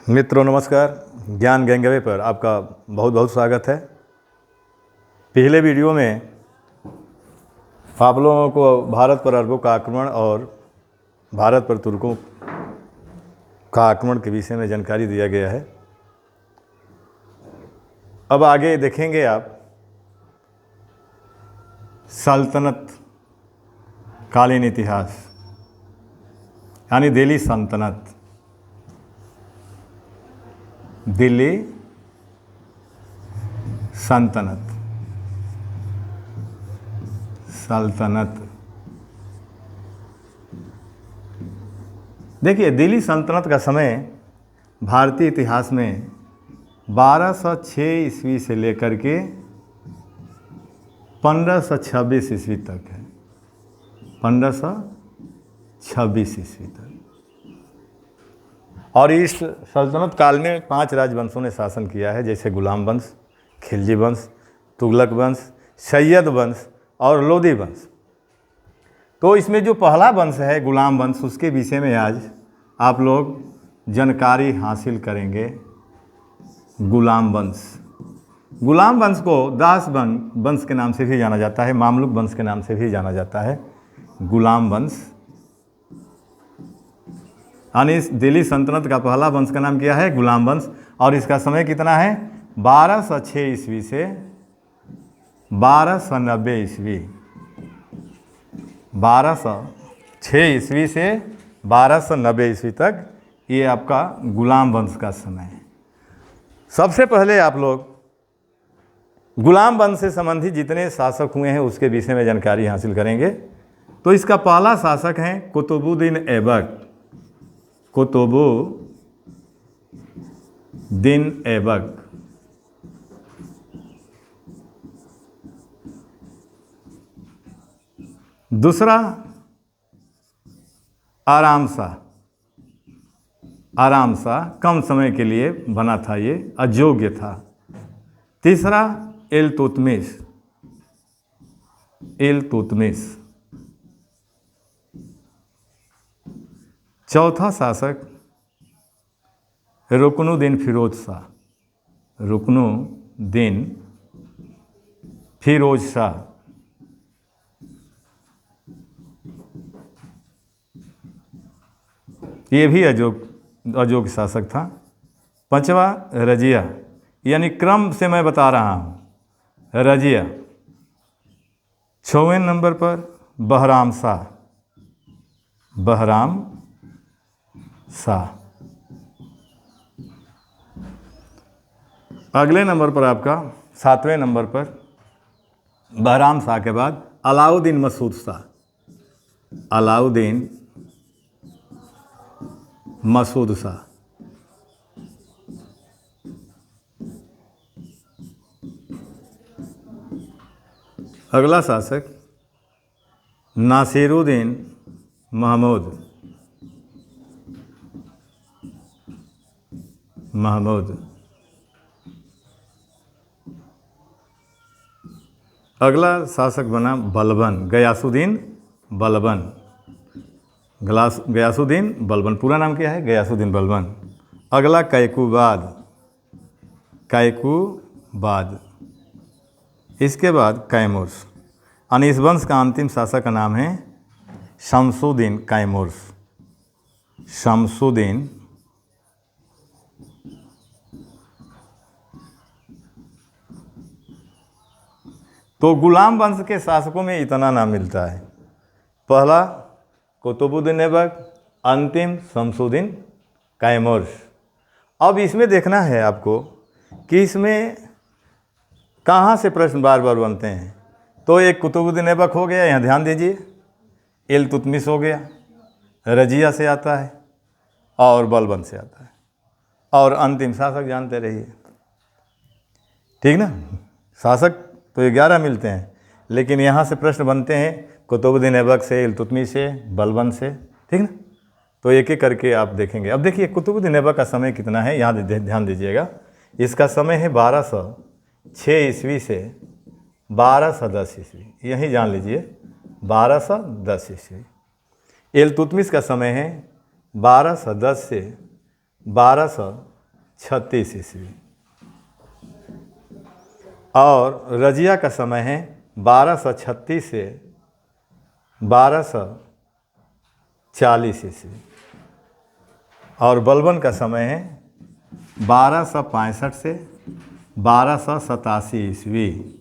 मित्रों नमस्कार। ज्ञान गंगवे पर आपका बहुत बहुत स्वागत है। पिछले वीडियो में आप लोगों को भारत पर अरबों का आक्रमण और भारत पर तुर्कों का आक्रमण के विषय में जानकारी दिया गया है। अब आगे देखेंगे आप सल्तनत कालीन इतिहास यानी दिल्ली सल्तनत। दिल्ली सल्तनत देखिए, दिल्ली सल्तनत का समय भारतीय इतिहास में 1206 ईस्वी से लेकर के 1526 ईस्वी तक है। 1526 ईस्वी तक। और इस सल्तनत काल में 5 राजवंशों ने शासन किया है, जैसे गुलाम वंश, खिलजी वंश, तुगलक वंश, सैयद वंश और लोदी वंश। तो इसमें जो पहला वंश है गुलाम वंश, उसके विषय में आज आप लोग जानकारी हासिल करेंगे। गुलाम वंश को दास वंश के नाम से भी जाना जाता है, मामलुक वंश के नाम से भी जाना जाता है। गुलाम वंश यानी दिल्ली सल्तनत का पहला वंश का नाम क्या है? गुलाम वंश। और इसका समय कितना है? 1206 ईस्वी से 1290 ईस्वी। 1206 ईस्वी से 1290 ईस्वी तक ये आपका गुलाम वंश का समय है। सबसे पहले आप लोग गुलाम वंश से संबंधित जितने शासक हुए हैं उसके विषय में जानकारी हासिल करेंगे। तो इसका पहला शासक है कुतुबुद्दीन ऐबक। कुतुबुद्दीन ऐबक। दूसरा आराम शाह कम समय के लिए बना था, ये अयोग्य था। तीसरा इल्तुतमिश। चौथा शासक रुकनुद्दीन फिरोज शाह। ये भी अयोग्य शासक था। पांचवा रजिया, यानी क्रम से मैं बता रहा हूँ। रजिया। 6वें नंबर पर बहराम शाह। अगले नंबर पर आपका 7वें नंबर पर बहराम शाह के बाद अलाउद्दीन मसूद शाह। अगला शासक नासिरुद्दीन महमूद। अगला शासक बना गयासुद्दीन बलबन। पूरा नाम क्या है? गयासुद्दीन बलबन। अगला कैकुबाद। इसके बाद कैमूर। यानी इस वंश का अंतिम शासक का नाम है शमसुद्दीन कैमूर। तो गुलाम वंश के शासकों में इतना नाम मिलता है। पहला कुतुबुद्दीन ऐबक, अंतिम शमसुद्दीन कैमूर। अब इसमें देखना है आपको कि इसमें कहाँ से प्रश्न बार बार बनते हैं। तो एक कुतुबुद्दीन ऐबक हो गया, यहाँ ध्यान दीजिए। इल्तुतमिश हो गया, रजिया से आता है और बलबन से आता है। और अंतिम शासक जानते रहिए, ठीक ना। शासक तो 11 मिलते हैं, लेकिन यहाँ से प्रश्न बनते हैं कुतुबुद्दीन ऐबक से, इल्तुतमिश से, बलबन से, ठीक ना। तो एक एक करके आप देखेंगे। अब देखिए कुतुबुद्दीन ऐबक का समय कितना है, यहाँ ध्यान दीजिएगा। इसका समय है 1206 ईस्वी से 1210 ईस्वी। यही जान लीजिए, 1210 ईस्वी। इल्तुतमिश का समय है 1210 से 1200 36 ईस्वी। और रजिया का समय है 1236 से 1240 ईस्वी। और बलबन का समय है 1265 से 1287 ईस्वी।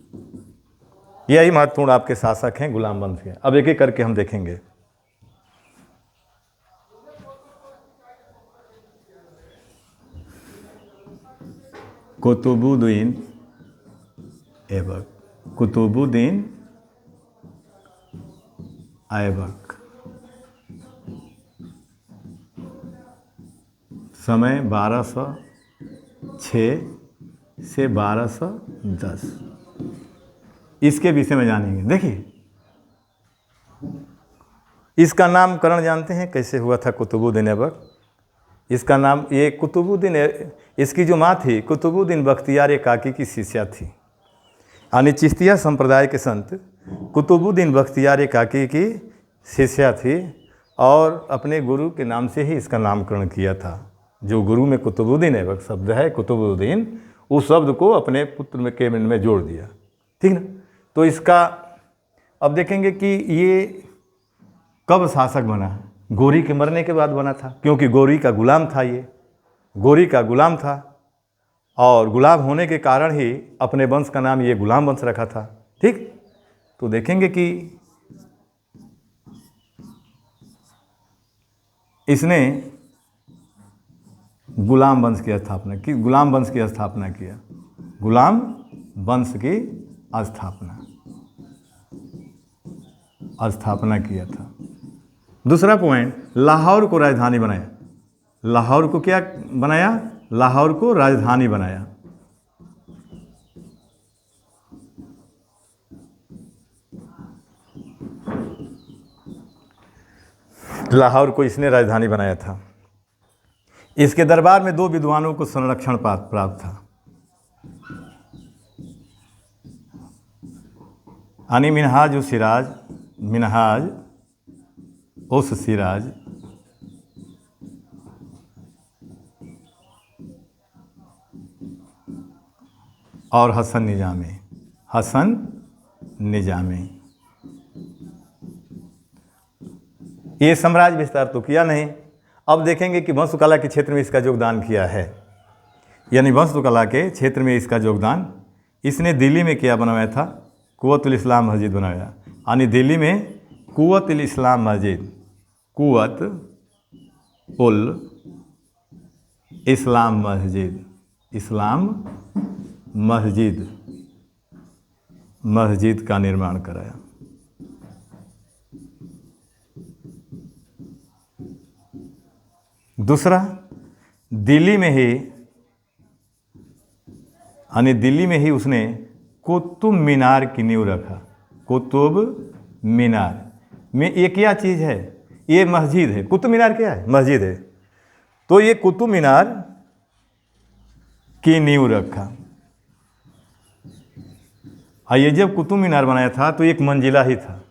यही महत्वपूर्ण आपके शासक हैं गुलाम वंश के। अब एक एक करके हम देखेंगे। कुतुबुद्दीन ऐबक, कुतुबुद्दीन ऐबक, समय 1206 से 1210। इसके विषय में जानेंगे। देखिए, इसका नामकरण जानते हैं कैसे हुआ था कुतुबुद्दीन ऐबक? इसका नाम, ये कुतुबुद्दीन, इसकी जो माँ थी कुतुबुद्दीन बख्तियार काकी की शिष्या थी। यानी चिश्तिया संप्रदाय के संत कुतुबुद्दीन बख्तियार काकी की शिष्या थी और अपने गुरु के नाम से ही इसका नामकरण किया था। जो गुरु में कुतुबुद्दीन ऐबक शब्द है, कुतुबुद्दीन, उस शब्द को अपने पुत्र के में जोड़ दिया। ठीक ना? तो इसका अब देखेंगे कि ये कब शासक बना। गोरी के मरने के बाद बना था, क्योंकि गोरी का गुलाम था। ये गोरी का गुलाम था और गुलाम होने के कारण ही अपने वंश का नाम ये गुलाम वंश रखा था। ठीक, तो देखेंगे कि इसने गुलाम वंश की स्थापना की। गुलाम वंश की स्थापना किया, गुलाम वंश की स्थापना किया था। दूसरा पॉइंट, लाहौर को राजधानी बनाया। लाहौर को क्या बनाया? लाहौर को राजधानी बनाया। लाहौर को इसने राजधानी बनाया था। इसके दरबार में 2 विद्वानों को संरक्षण प्राप्त था, यानी मिनहाज उस सिराज और हसन निजामी। ये साम्राज्य विस्तार तो किया नहीं। अब देखेंगे कि वंशकला के क्षेत्र में इसका योगदान किया है। यानी वंशकला के क्षेत्र में इसका योगदान, इसने दिल्ली में क्या बनवाया था? कुव्वतुल इस्लाम मस्जिद बनाया। यानी दिल्ली में कुव्वतुल इस्लाम मस्जिद, इस्लाम मस्जिद का निर्माण कराया। दूसरा, दिल्ली में ही उसने कुतुब मीनार की नींव रखा। कुतुब मीनार में ये क्या चीज़ है? ये मस्जिद है। कुतुब मीनार क्या है? मस्जिद है। तो ये कुतुब मीनार की नींव रखा। ये जब कुतुब मीनार बनाया था तो एक मंजिला ही था।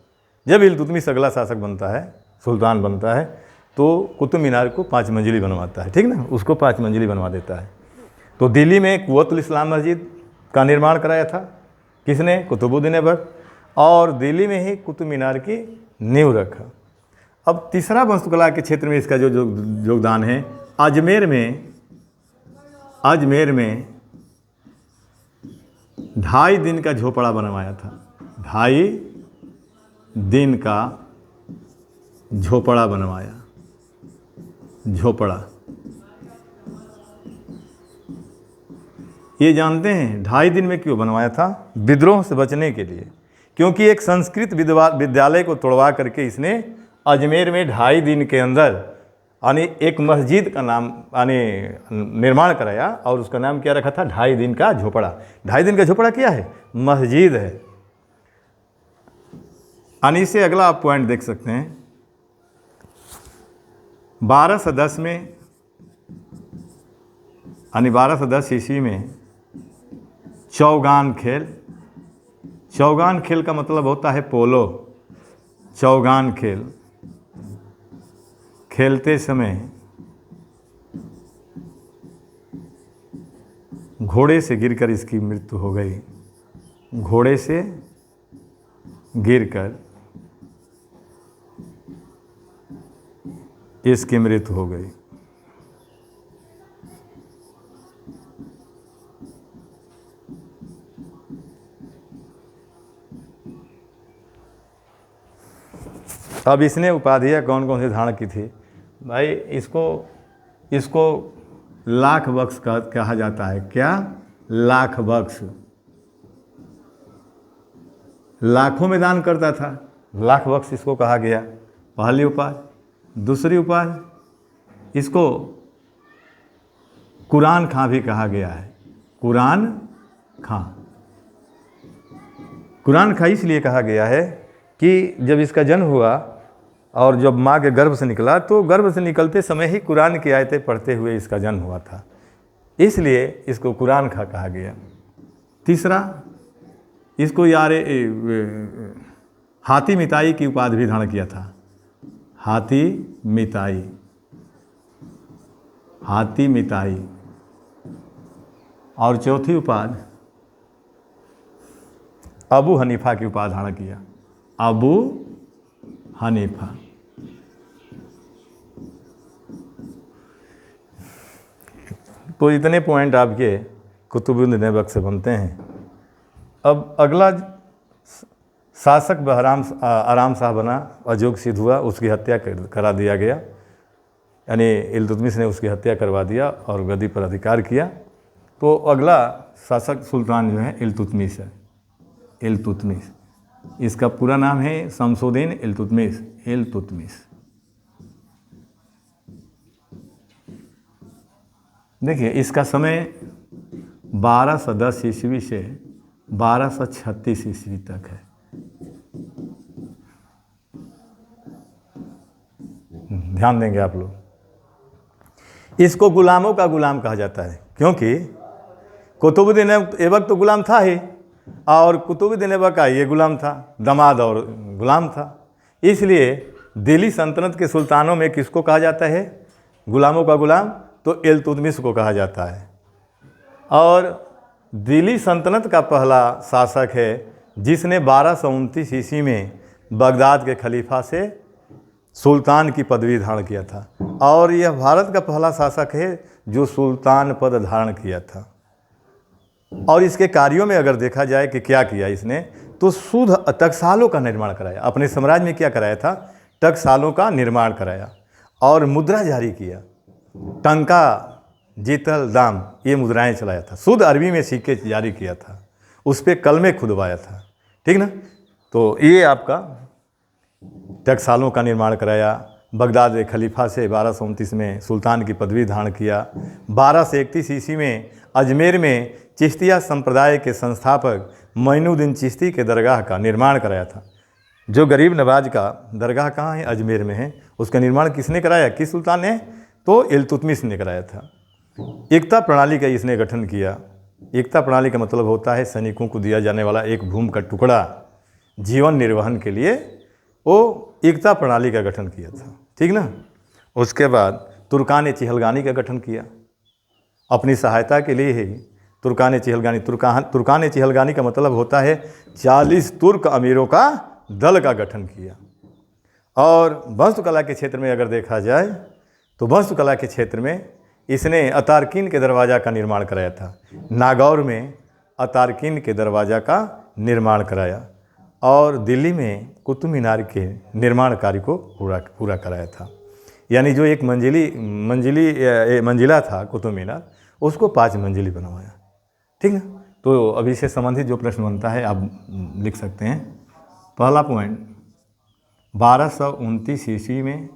जब इल्तुतमिश अगला शासक बनता है, सुल्तान बनता है, तो कुतुब मीनार को 5 मंजिली बनवाता है। ठीक ना? उसको 5 मंजिली बनवा देता है। तो दिल्ली में कुव्वतुल इस्लाम मस्जिद का निर्माण कराया था। किसने? कुतुबुद्दीन ऐबक। और दिल्ली में ही कुतुब मीनार की नींव रखा। अब तीसरा वास्तुकला के क्षेत्र में इसका जो योगदान है, अजमेर में 2.5 दिन का झोपड़ा बनवाया था। 2.5 दिन का झोपड़ा बनवाया। झोपड़ा, ये जानते हैं 2.5 दिन में क्यों बनवाया था? विद्रोह से बचने के लिए। क्योंकि एक संस्कृत विद्यालय को तोड़वा करके इसने अजमेर में 2.5 दिन के अंदर यानी एक मस्जिद का नाम निर्माण कराया और उसका नाम क्या रखा था? 2.5 दिन का झोपड़ा। 2.5 दिन का झोपड़ा क्या है? मस्जिद है। यानी इससे अगला आप पॉइंट देख सकते हैं। 1210 में यानी 1210 ईस्वी में चौगान खेल का मतलब होता है पोलो। चौगान खेल खेलते समय घोड़े से गिरकर इसकी मृत्यु हो गई। घोड़े से गिरकर इसकी मृत्यु हो गई। अब इसने उपाधियाँ कौन कौन सी धारण की थी भाई? इसको लाख बख्श कहा जाता है। क्या? लाख बख्श। लाखों में दान करता था, लाख बख्श इसको कहा गया, पहली उपाधि। दूसरी उपाधि, इसको कुरान खां भी कहा गया है। कुरान खां। कुरान खां इसलिए कहा गया है कि जब इसका जन्म हुआ और जब माँ के गर्भ से निकला तो गर्भ से निकलते समय ही कुरान की आयतें पढ़ते हुए इसका जन्म हुआ था, इसलिए इसको कुरान खां कहा गया। तीसरा, इसको हाथी मिताई की उपाधि भी धारण किया था। हाथी मिताई, हाथी मिताई। और चौथी उपाधि, अबू हनीफा की उपाधि धारण किया। अबू हनीफा। तो इतने पॉइंट आपके कुतुबुद्दीन ऐबक से बनते हैं। अब अगला शासक बहराम आराम शाह बना, अजोग सिद्ध हुआ, उसकी हत्या करा दिया गया, यानी इल्तुतमिश ने उसकी हत्या करवा दिया और गद्दी पर अधिकार किया। तो अगला शासक सुल्तान जो है इल्तुतमिश है। इल्तुतमिश, इसका पूरा नाम है शमसुद्दीन इल्तुतमिश। इल्तुतमिश। देखिए, इसका समय 1210 ईस्वी से 1236 ईस्वी तक है। ध्यान देंगे आप लोग। इसको गुलामों का गुलाम कहा जाता है, क्योंकि कुतुबुद्दीन ऐबक तो गुलाम था ही, और कुतुबुद्दीन ऐबक का ये गुलाम था, दामाद और गुलाम था। इसलिए दिल्ली सल्तनत के सुल्तानों में किसको कहा जाता है गुलामों का गुलाम? तो इल्तुतमिश को कहा जाता है। और दिल्ली सल्तनत का पहला शासक है जिसने 1229 ईस्वी में बगदाद के खलीफा से सुल्तान की पदवी धारण किया था। और यह भारत का पहला शासक है जो सुल्तान पद धारण किया था। और इसके कार्यों में अगर देखा जाए कि क्या किया इसने, तो शुद्ध टकसालों का निर्माण कराया। अपने साम्राज्य में क्या कराया था? टकसालों का निर्माण कराया और मुद्रा जारी किया। टंका, जीतल, दाम, ये मुद्राएं चलाया था। शुद्ध अरबी में सिक्के जारी किया था, उस पर कलमे खुदवाया था। ठीक ना? तो ये आपका टकसालों का निर्माण कराया। बगदाद के खलीफा से 1229 में सुल्तान की पदवी धारण किया। 1231 ईस्वी में अजमेर में चिश्तिया संप्रदाय के संस्थापक मोइनुद्दीन चिश्ती के दरगाह का निर्माण कराया था। जो गरीब नवाज का दरगाह कहाँ है? अजमेर में है। उसका निर्माण किसने कराया? किस सुल्तान ने? तो इल्तुतमिश ने कराया था। एकता प्रणाली का इसने गठन किया। एकता प्रणाली का मतलब होता है सैनिकों को दिया जाने वाला एक भूमि का टुकड़ा जीवन निर्वहन के लिए, वो एकता प्रणाली का गठन किया था। ठीक ना? उसके बाद तुर्कान चिहलगानी का गठन किया। अपनी सहायता के लिए ही तुर्कान चिहलगानी। तुर्कान चिहलगानी का मतलब होता है 40 तुर्क अमीरों का दल का गठन किया। और वास्तुकला के क्षेत्र में अगर देखा जाए तो वास्तुकला के क्षेत्र में इसने अतारकीन के दरवाज़ा का निर्माण कराया था। नागौर में अतारकीन के दरवाज़ा का निर्माण कराया और दिल्ली में कुतुब मीनार के निर्माण कार्य को पूरा कराया था। यानी जो एक मंजिला था कुतुब मीनार, उसको 5 मंजिली बनवाया। ठीक है? तो अभी से संबंधित जो प्रश्न बनता है आप लिख सकते हैं। पहला पॉइंट, 1229 ईस्वी में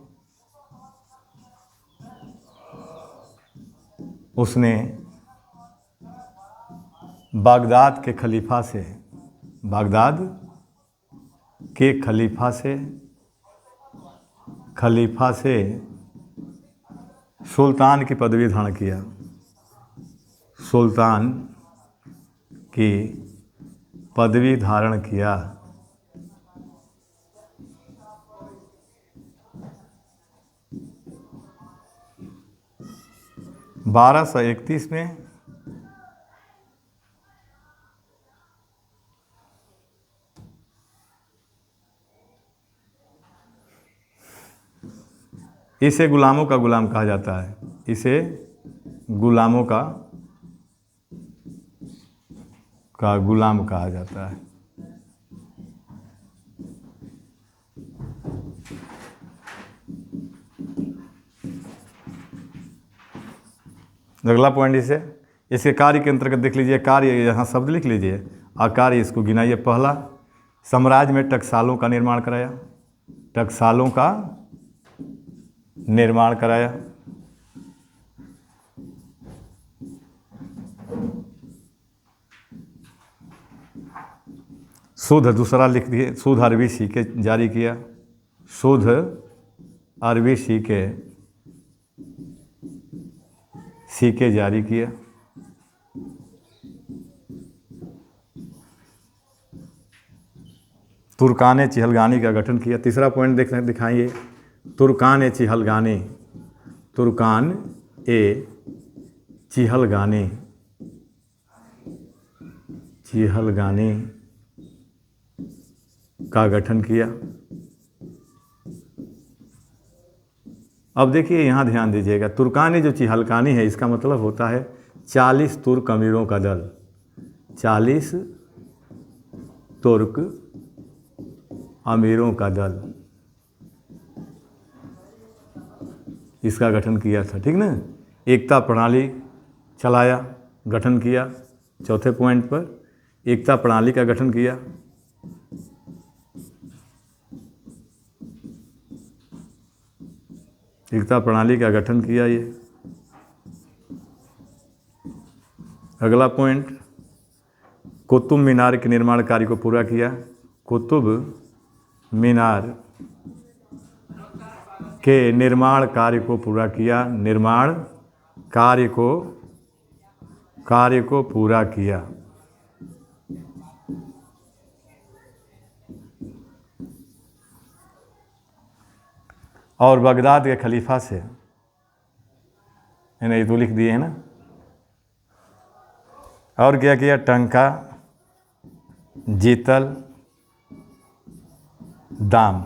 उसने बगदाद के खलीफा से सुल्तान की पदवी धारण किया। सुल्तान की पदवी धारण किया। बारह 1231 में इसे गुलामों का गुलाम कहा जाता है, इसे गुलामों का गुलाम कहा जाता है। अगला पॉइंट इसके कार्य के अंतर्गत देख लीजिए, कार्य यहाँ शब्द लिख लीजिए और कार्य इसको गिनाइए। पहला, साम्राज्य में टकसालों का निर्माण कराया, टकसालों का निर्माण कराया। शुद्ध, दूसरा लिख दिए, शुद्ध अरबी सिक्के जारी किया, शुद्ध अरबी सिक्के जारी किया। तुर्कान चिहलगानी का गठन किया। तीसरा पॉइंट दिखाइए, तुर्कान चिहलगानी, तुर्कान चिहलगानी, चिहलगानी का गठन किया। अब देखिए यहाँ ध्यान दीजिएगा, तुर्कान जो चिहलगानी है इसका मतलब होता है 40 तुर्क अमीरों का दल, 40 तुर्क अमीरों का दल, इसका गठन किया था, ठीक ना। एकता प्रणाली चलाया, गठन किया। चौथे पॉइंट पर एकता प्रणाली का गठन किया। एकता प्रणाली का गठन किया ये। अगला पॉइंट, कुतुब मीनार के निर्माण कार्य को पूरा किया। कुतुब मीनार के निर्माण कार्य को पूरा किया, निर्माण कार्य को पूरा किया। और बगदाद के खलीफा से, है ना, ये तो लिख दिए है ना। और क्या किया, टंका, जीतल, दाम,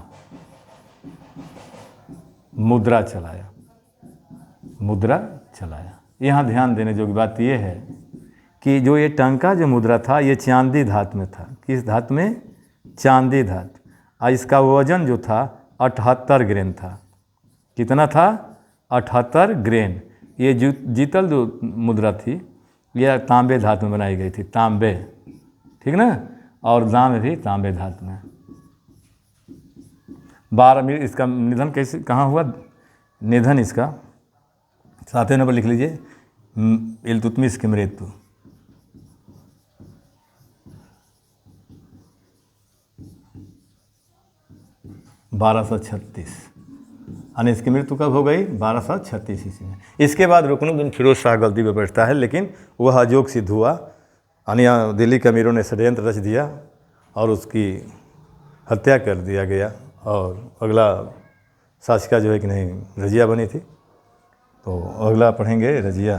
मुद्रा चलाया, मुद्रा चलाया। यहाँ ध्यान देने जोगी बात यह है कि जो ये टंका जो मुद्रा था ये चांदी धातु में था। किस धातु में? चांदी धातु। और इसका वजन जो था 78 ग्रेन था। कितना था? 78 ग्रेन। ये जीतल जो मुद्रा थी यह तांबे धातु में बनाई गई थी, तांबे, ठीक ना। और दाम भी तांबे धातु में। 12 इसका निधन कैसे कहाँ हुआ? निधन इसका 7वें नंबर लिख लीजिए, इल्तुतमिश की मृत्यु। यानी इसकी मृत्यु कब हो गई? 1236 ईस्वी में। इसके बाद रुकनुद्दीन फिरोज शाह गलती पर बैठता है, लेकिन वह अजोग सिद्ध हुआ। यानी दिल्ली के अमीरों ने षड्यंत्र रच दिया और उसकी हत्या कर दिया गया। और अगला शासिका जो है कि नहीं, रजिया बनी थी। तो अगला पढ़ेंगे रजिया।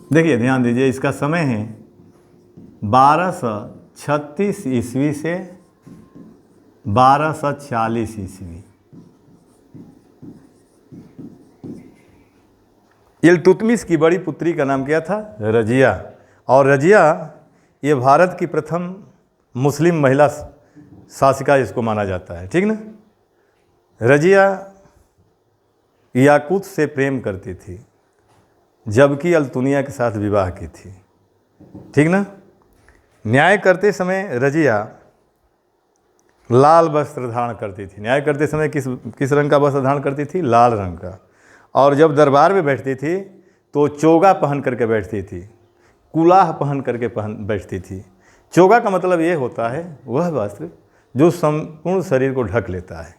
देखिए ध्यान दीजिए, इसका समय है 1236 ईस्वी से 1240 ईस्वी। इल्तुतमिश की बड़ी पुत्री का नाम क्या था? रजिया। और रजिया ये भारत की प्रथम मुस्लिम महिला शासिका इसको माना जाता है, ठीक ना। रजिया याकूत से प्रेम करती थी, जबकि अल्तुनिया के साथ विवाह की थी, ठीक ना। न्याय करते समय रजिया लाल वस्त्र धारण करती थी। न्याय करते समय किस रंग का वस्त्र धारण करती थी? लाल रंग का। और जब दरबार में बैठती थी तो चोगा पहन करके बैठती थी, कुलाह पहन करके बैठती थी। चोगा का मतलब ये होता है वह वस्त्र जो संपूर्ण शरीर को ढक लेता है,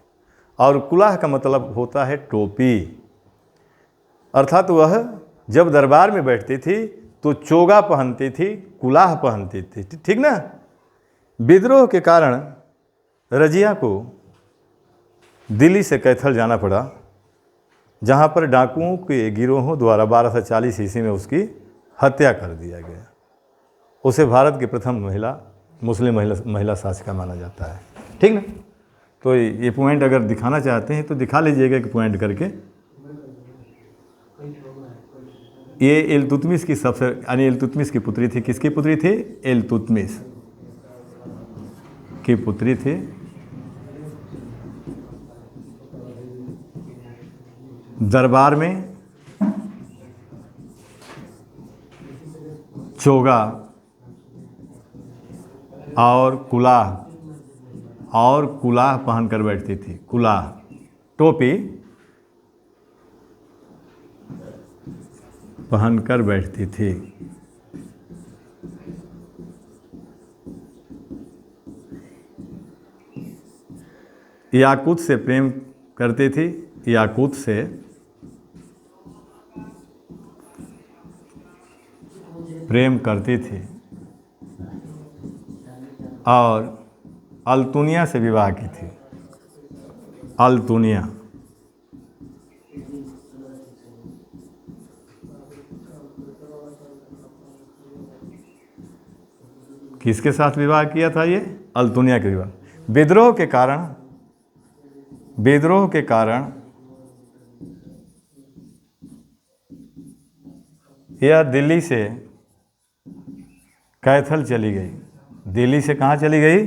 और कुलाह का मतलब होता है टोपी। अर्थात वह जब दरबार में बैठती थी तो चोगा पहनती थी, कुलाह पहनती थी, ठीक ना। विद्रोह के कारण रजिया को दिल्ली से कैथल जाना पड़ा, जहाँ पर डाकुओं के गिरोहों द्वारा 1240 ईस्वी में उसकी हत्या कर दिया गया। उसे भारत की प्रथम मुस्लिम महिला शासिका माना जाता है। ठीक ना। तो ये पॉइंट अगर दिखाना चाहते हैं तो दिखा लीजिएगा कि पॉइंट करके। ये इल्तुतमिश की सबसे यानी इल्तुतमिश की पुत्री थी। किसकी पुत्री थी? इल्तुतमिश की पुत्री थी। दरबार में चोगा और कुलाह पहनकर बैठती थी। कुलाह टोपी पहनकर बैठती थी। याकूत से प्रेम करती थी। याकूत से प्रेम करती थी और अल्तुनिया से विवाह की थी। अल्तुनिया किसके साथ विवाह किया था? ये अल्तुनिया के विवाह। विद्रोह के कारण यह दिल्ली से कैथल चली गई। दिल्ली से कहाँ चली गई?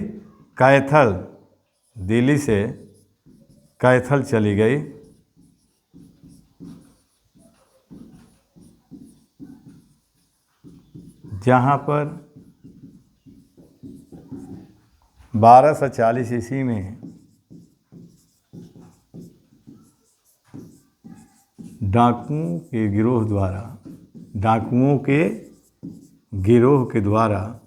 कैथल। दिल्ली से कैथल चली गई। जहाँ पर 1240 ईस्वी में डाकुओं के गिरोह के द्वारा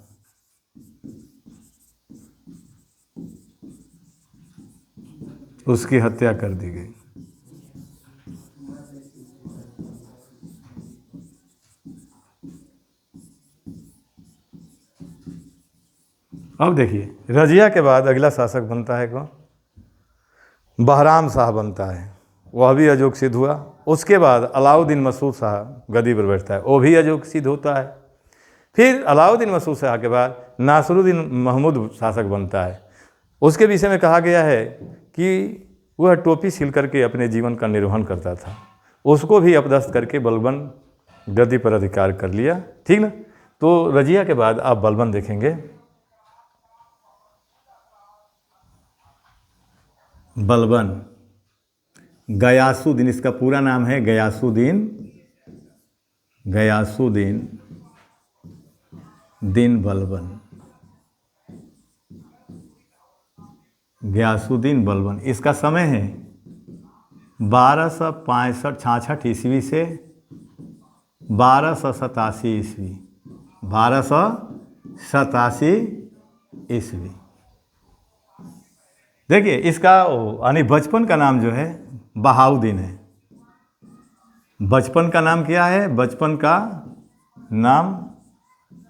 उसकी हत्या कर दी गई। अब देखिए, रजिया के बाद अगला शासक बनता है कौन? बहराम शाह बनता है। वह भी अजोग सिद्ध हुआ। उसके बाद अलाउद्दीन मसूद शाह गद्दी पर बैठता है। वो भी अजोग सिद्ध होता है। फिर अलाउद्दीन मसूद शाह के बाद नासिरुद्दीन महमूद शासक बनता है। उसके विषय में कहा गया है कि वह टोपी सिल करके अपने जीवन का निर्वहन करता था। उसको भी अपदस्थ करके बलबन गद्दी पर अधिकार कर लिया। ठीक ना। तो रजिया के बाद आप बलबन देखेंगे। बलबन गयासुद्दीन, इसका पूरा नाम है गयासुद्दीन बलबन। गयासुद्दीन बलबन। इसका समय है 1265 ईस्वी से 1287 ईस्वी। 1287 ईस्वी। देखिए, इसका यानी बचपन का नाम जो है बहाउद्दीन है। बचपन का नाम क्या है? बचपन का नाम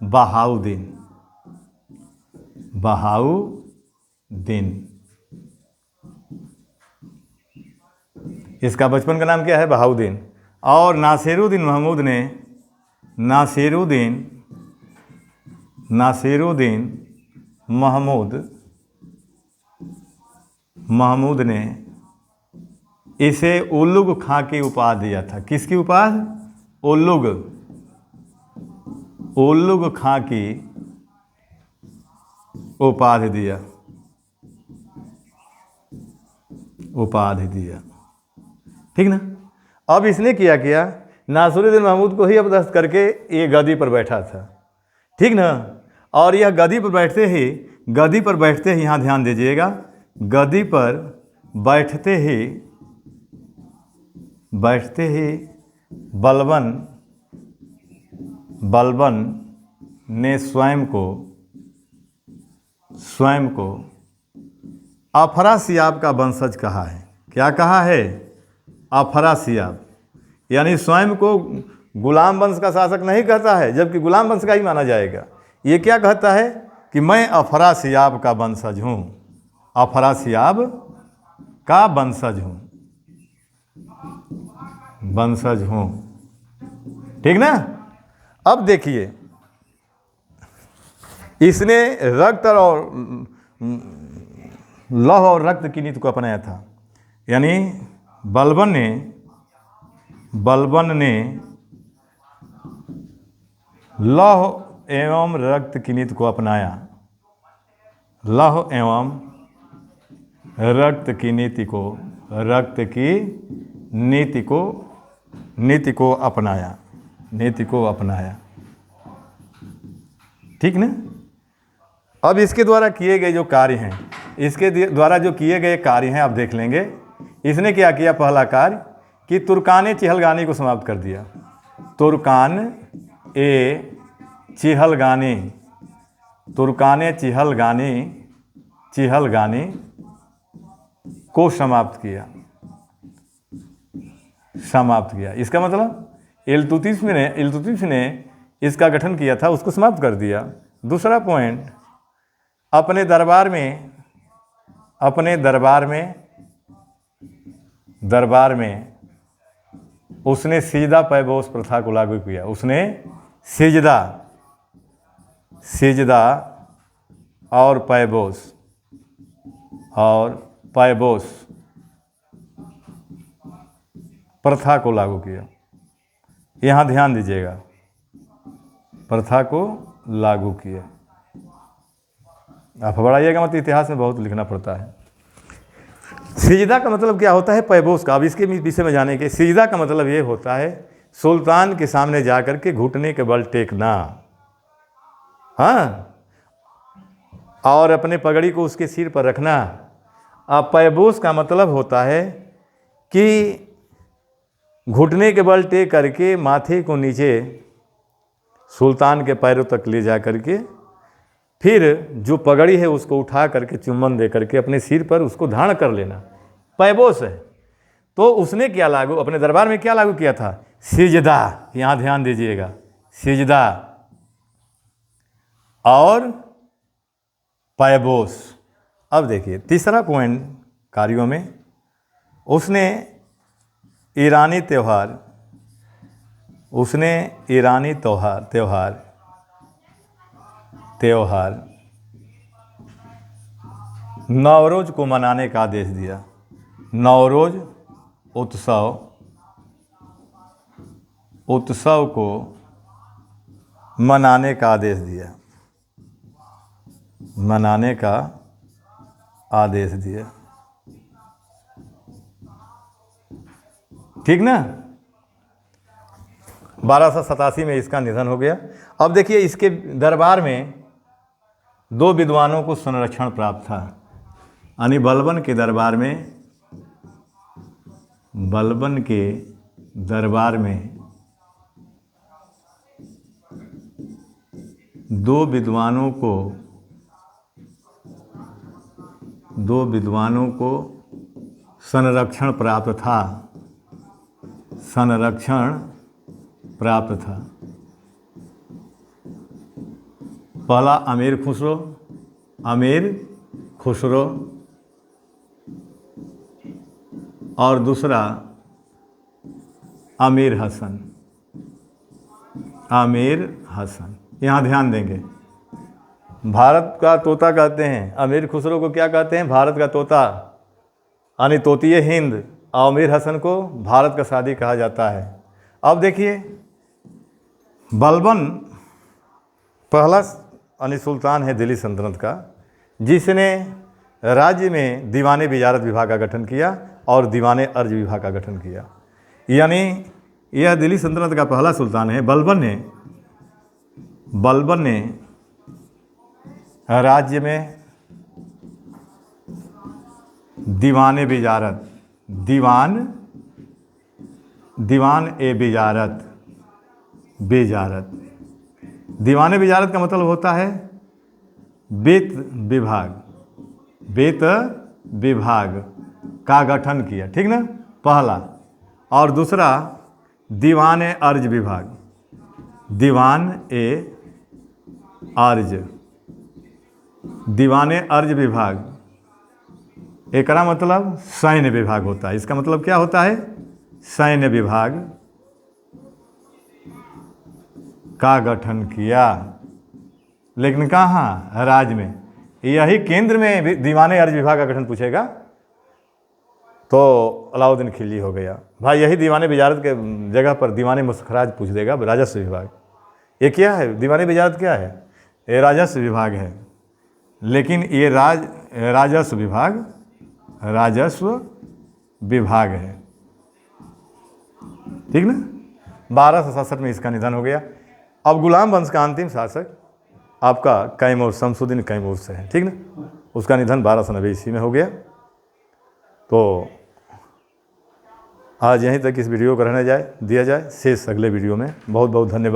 बहाउद्दीन। इसका बचपन का नाम क्या है? बहाउद्दीन। और नासिरुद्दीन महमूद ने इसे उल्लुग खां की उपाधि दिया था। किसकी उपाधि? उल्लुग खां की उपाधि दिया। ठीक ना। अब इसने क्या नासिरुद्दीन महमूद को ही अपदस्थ करके ये गद्दी पर बैठा था। ठीक ना। और यह गद्दी पर बैठते ही यहाँ ध्यान दीजिएगा, गद्दी पर बैठते ही बलबन ने स्वयं को अफरासियाब का वंशज कहा है। क्या कहा है? अफरासियाब। यानी स्वयं को गुलाम वंश का शासक नहीं कहता है, जबकि गुलाम वंश का ही माना जाएगा। ये क्या कहता है कि मैं अफरासियाब का वंशज हूँ। अफरासियाब का वंशज हूँ। ठीक ना। अब देखिए, इसने रक्त और लौह और रक्त की नीति को अपनाया था। यानी बलबन ने लौह एवं रक्त की नीति को अपनाया। लौह एवं रक्त की नीति को अपनाया। ठीक ना। अब इसके द्वारा किए गए जो कार्य हैं, इसके द्वारा जो किए गए कार्य हैं आप देख लेंगे। इसने क्या किया? पहला कार्य कि तुर्कान चिहलगानी को समाप्त कर दिया। तुर्कान चिहलगानी को समाप्त किया। इसका मतलब इल्तुतमिश ने इसका गठन किया था, उसको समाप्त कर दिया। दूसरा पॉइंट, अपने दरबार में उसने सिजदा पैबोस प्रथा को लागू किया। उसने सिजदा और पैबोस प्रथा को लागू किया। यहाँ ध्यान दीजिएगा, प्रथा को लागू किया। आप बढ़ाइएगा मत, इतिहास में बहुत लिखना पड़ता है। सिजदा का मतलब क्या होता है? पैबोस का। अब इसके विषय में जाने के, सिजदा का मतलब ये होता है सुल्तान के सामने जाकर के घुटने के बल टेकना, हाँ, और अपने पगड़ी को उसके सिर पर रखना। अब पैबोस का मतलब होता है कि घुटने के बल टेक करके माथे को नीचे सुल्तान के पैरों तक ले जा करके फिर जो पगड़ी है उसको उठा करके चुम्बन दे करके अपने सिर पर उसको धारण कर लेना, पैबोस है। तो उसने क्या लागू, अपने दरबार में क्या लागू किया था? सिजदा। यहाँ ध्यान दीजिएगा, सिजदा और पैबोस। अब देखिए तीसरा पॉइंट कार्यों में, उसने ईरानी त्योहार नवरोज को मनाने का आदेश दिया। नवरोज उत्सव को मनाने का आदेश दिया। ठीक ना। 1287 में इसका निधन हो गया। अब देखिए इसके दरबार में 2 विद्वानों को संरक्षण प्राप्त था। यानी बलबन के दरबार में 2 विद्वानों को संरक्षण प्राप्त था। पहला अमीर खुसरो और दूसरा अमीर हसन। यहाँ ध्यान देंगे, भारत का तोता कहते हैं। अमीर खुसरो को क्या कहते हैं? भारत का तोता, यानी तोतिए हिंद। और अमीर हसन को भारत का शादी कहा जाता है। अब देखिए बलबन पहला यानी सुल्तान है दिल्ली सल्तनत का, जिसने राज्य में दीवाने बिजारत विभाग का गठन किया और दीवाने अर्ज विभाग का गठन किया। यानी यह दिल्ली सल्तनत का पहला सुल्तान है। बलबन ने राज्य में दीवाने बिजारत, दीवाने बिजारत का मतलब होता है वेत विभाग का गठन किया। ठीक ना, पहला। और दूसरा दीवाने अर्ज विभाग, दीवाने अर्ज विभाग एकरा मतलब सैन्य विभाग होता है। इसका मतलब क्या होता है? सैन्य विभाग का गठन किया। लेकिन कहाँ, राज्य में। यही केंद्र में भी दीवाने अर्ज विभाग का गठन पूछेगा तो अलाउद्दीन खिलजी हो गया। भाई यही दीवाने वजारत के जगह पर दीवाने मुस्खराज पूछ देगा, राजस्व विभाग। ये क्या है, दीवाने वजारत क्या है, ये राजस्व विभाग है। लेकिन ये राजस्व विभाग है, ठीक ना। 1267 में इसका निधन हो गया। अब गुलाम वंश का अंतिम शासक आपका कैमूर, शमसुद्दीन कैमूर से है, ठीक ना। उसका निधन 1290 ईस्वी में हो गया। तो आज यहीं तक इस वीडियो को रहने दिया जाए, शेष अगले वीडियो में। बहुत बहुत धन्यवाद।